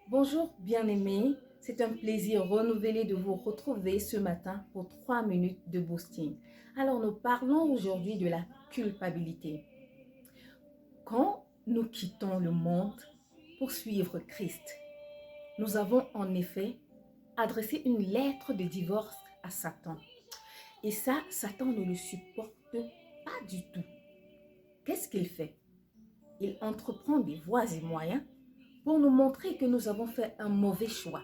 Bonjour bien-aimés, c'est un plaisir renouvelé de vous retrouver ce matin pour 3 minutes de boosting. Alors nous parlons aujourd'hui de la culpabilité. Quand nous quittons le monde pour suivre Christ, nous avons en effet adressé une lettre de divorce à Satan. Et ça, Satan ne le supporte pas du tout. Qu'est-ce qu'il fait? Il entreprend des voies et moyens pour nous montrer que nous avons fait un mauvais choix,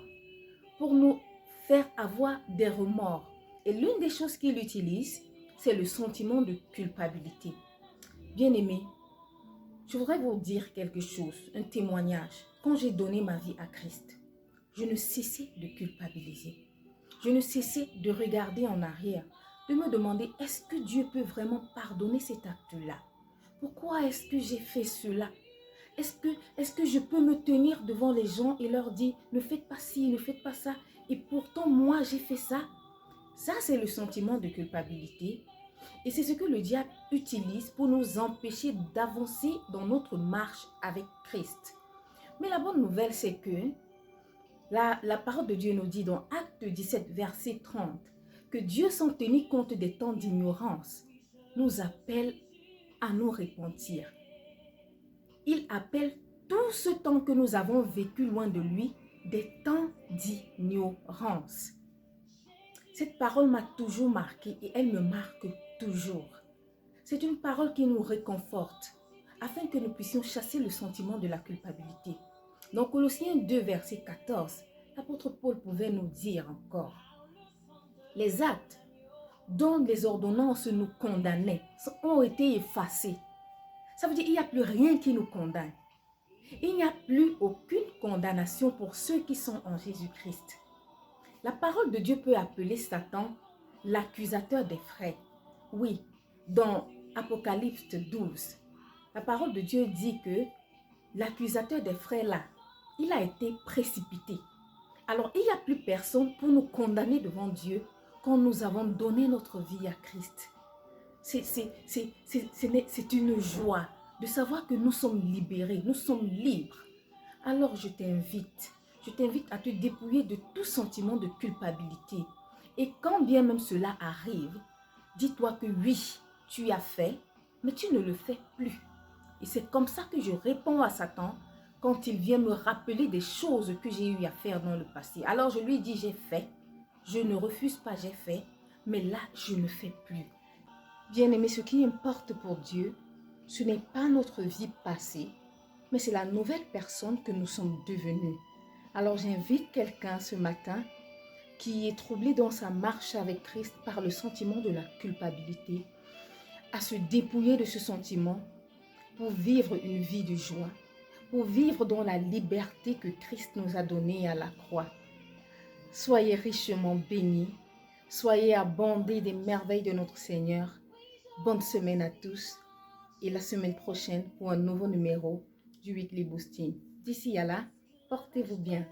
pour nous faire avoir des remords. Et l'une des choses qu'il utilise, c'est le sentiment de culpabilité. Bien-aimés, je voudrais vous dire quelque chose, un témoignage. Quand j'ai donné ma vie à Christ, je ne cessais de culpabiliser. Je ne cessais de regarder en arrière, de me demander, est-ce que Dieu peut vraiment pardonner cet acte-là? Pourquoi est-ce que j'ai fait cela? Est-ce que je peux me tenir devant les gens et leur dire, ne faites pas ci, ne faites pas ça, et pourtant moi j'ai fait ça? Ça, c'est le sentiment de culpabilité. Et c'est ce que le diable utilise pour nous empêcher d'avancer dans notre marche avec Christ. Mais la bonne nouvelle, c'est que la parole de Dieu nous dit dans Acte 17, verset 30, que Dieu, sans tenir compte des temps d'ignorance, nous appelle à nous repentir. Il appelle tout ce temps que nous avons vécu loin de lui des temps d'ignorance. Cette parole m'a toujours marquée et elle me marque toujours. C'est une parole qui nous réconforte afin que nous puissions chasser le sentiment de la culpabilité. Dans Colossiens 2, verset 14, l'apôtre Paul pouvait nous dire encore: les actes dont les ordonnances nous condamnaient ont été effacés. Ça veut dire qu'il n'y a plus rien qui nous condamne. Il n'y a plus aucune condamnation pour ceux qui sont en Jésus-Christ. La parole de Dieu peut appeler Satan l'accusateur des frères. Oui, dans Apocalypse 12, la parole de Dieu dit que l'accusateur des frères là, il a été précipité. Alors, il n'y a plus personne pour nous condamner devant Dieu quand nous avons donné notre vie à Christ. C'est une joie de savoir que nous sommes libérés, nous sommes libres. Alors je t'invite à te dépouiller de tout sentiment de culpabilité. Et quand bien même cela arrive, dis-toi que oui, tu as fait, mais tu ne le fais plus. Et c'est comme ça que je réponds à Satan quand il vient me rappeler des choses que j'ai eu à faire dans le passé. Alors je lui dis, j'ai fait, je ne refuse pas, j'ai fait, mais là, je ne fais plus. Bien-aimé, ce qui importe pour Dieu, ce n'est pas notre vie passée, mais c'est la nouvelle personne que nous sommes devenus. Alors j'invite quelqu'un ce matin qui est troublé dans sa marche avec Christ par le sentiment de la culpabilité, à se dépouiller de ce sentiment pour vivre une vie de joie, pour vivre dans la liberté que Christ nous a donnée à la croix. Soyez richement bénis, soyez abondés des merveilles de notre Seigneur. Bonne semaine à tous et la semaine prochaine pour un nouveau numéro du Weekly Boosting. D'ici à là, portez-vous bien.